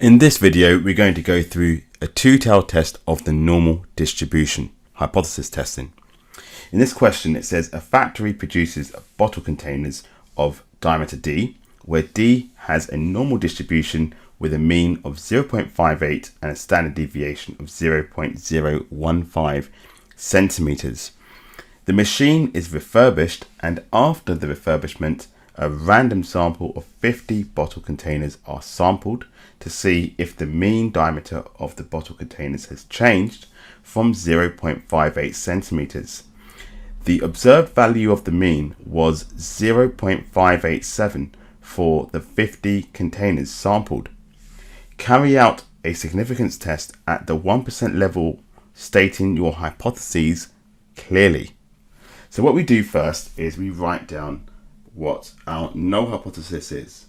In this video, we're going to go through a two-tailed test of the normal distribution, hypothesis testing. In this question, it says a factory produces bottle containers of diameter D, where D has a normal distribution with a mean of 0.58 and a standard deviation of 0.015 centimeters. The machine is refurbished, and after the refurbishment, a random sample of 50 bottle containers are sampled to see if the mean diameter of the bottle containers has changed from 0.58 centimeters. The observed value of the mean was 0.587 for the 50 containers sampled. Carry out a significance test at the 1% level, stating your hypotheses clearly. So what we do first is we write down what our null hypothesis is.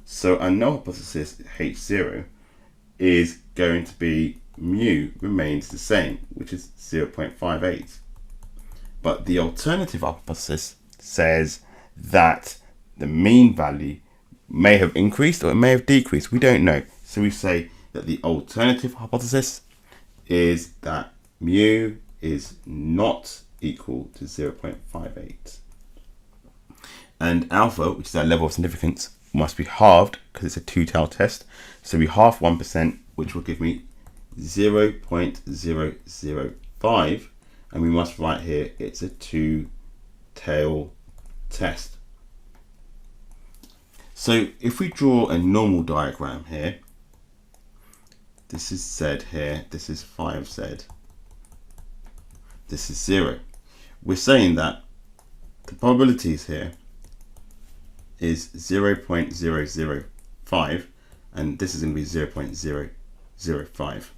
So our null hypothesis H0 is going to be mu remains the same, which is 0.58. But the alternative hypothesis says that the mean value may have increased or it may have decreased. We don't know. So we say that the alternative hypothesis is that mu is not equal to 0.58. And alpha, which is our level of significance, must be halved because it's a two-tailed test. So we half 1%, which will give me 0.005. And we must write here it's a two-tail test. So if we draw a normal diagram here, this is Z here, this is 5Z, this is 0. We're saying that the probabilities here is 0.005 and this is going to be 0.005.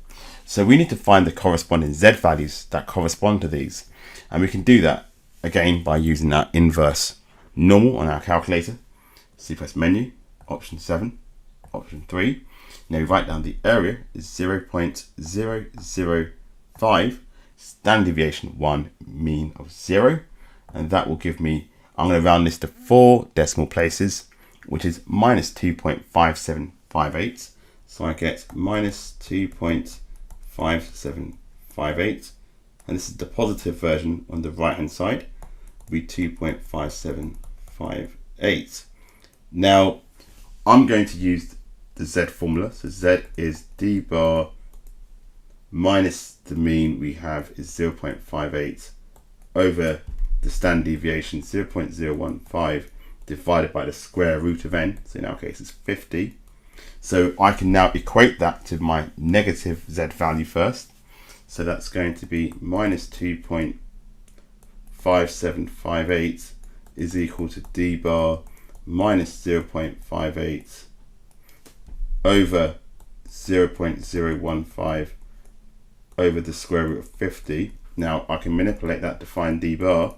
So we need to find the corresponding Z values that correspond to these, and we can do that again by using our inverse normal on our calculator. So you press menu, option 7, option 3. Now we write down the area is 0.005, standard deviation 1, mean of 0, and that will give me, I'm going to round this to 4 decimal places, which is minus 2.5758. So I get minus 2.5758, and this is the positive version on the right hand side, will be 2.5758. Now I'm going to use the Z formula. So Z is D bar minus the mean we have is 0.58 over the standard deviation 0.015 divided by the square root of n. So in our case it's 50. So I can now equate that to my negative Z value first. So that's going to be minus 2.5758 is equal to D bar minus 0.58 over 0.015 over the square root of 50. Now I can manipulate that to find D bar.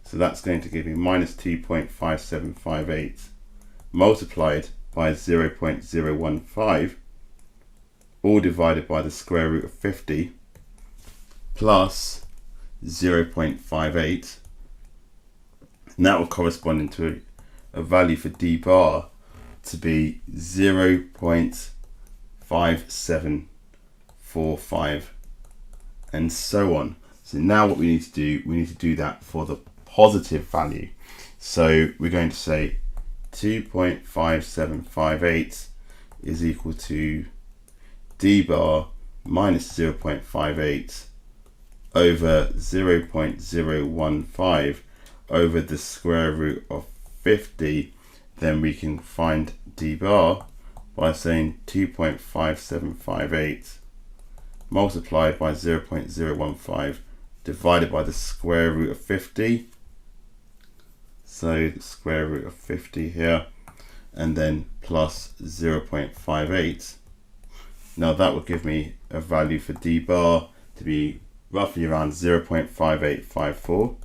So that's going to give me minus 2.5758 multiplied by 0.015, all divided by the square root of 50, plus 0.58. And that will correspond into a value for D bar to be 0.5745, and so on. So now what we need to do, we need to do that for the positive value. So we're going to say 2.5758 is equal to D bar minus 0.58 over 0.015 over the square root of 50. Then we can find D bar by saying 2.5758 multiplied by 0.015 divided by the square root of 50. So the square root of 50 here, and then plus 0.58. Now that will give me a value for D bar to be roughly around 0.5854.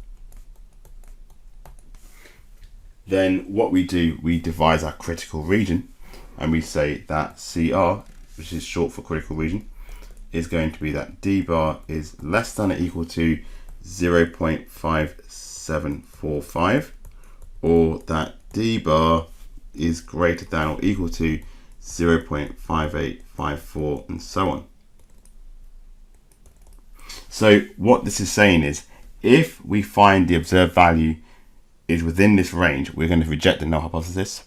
Then what we do, we devise our critical region, and we say that CR, which is short for critical region, is going to be that D bar is less than or equal to 0.5745, or that D bar is greater than or equal to 0.5854, and so on. So what this is saying is, if we find the observed value is within this range, we're going to reject the null hypothesis.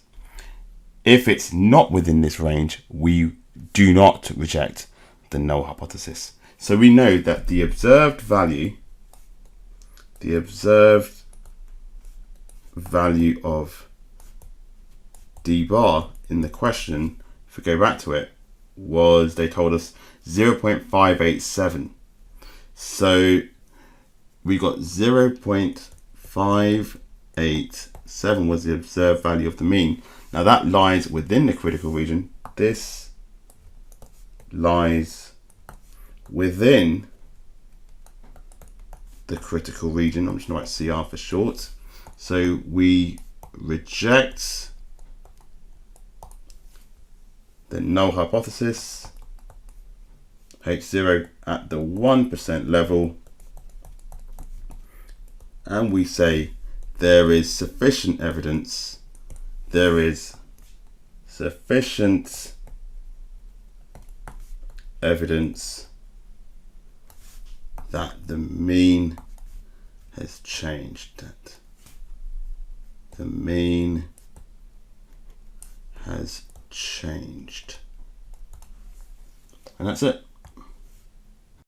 If it's not within this range, we do not reject the null hypothesis. So we know that the observed value of d bar in the question, if we go back to it, was, they told us 0.587. So we got 0.587 was the observed value of the mean. Now that lies within the critical region. This lies within the critical region. I'm just going to write CR for short. So we reject the null hypothesis, H0 at the 1% level, and we say there is sufficient evidence, that the mean has changed, that the mean has changed. And that's it.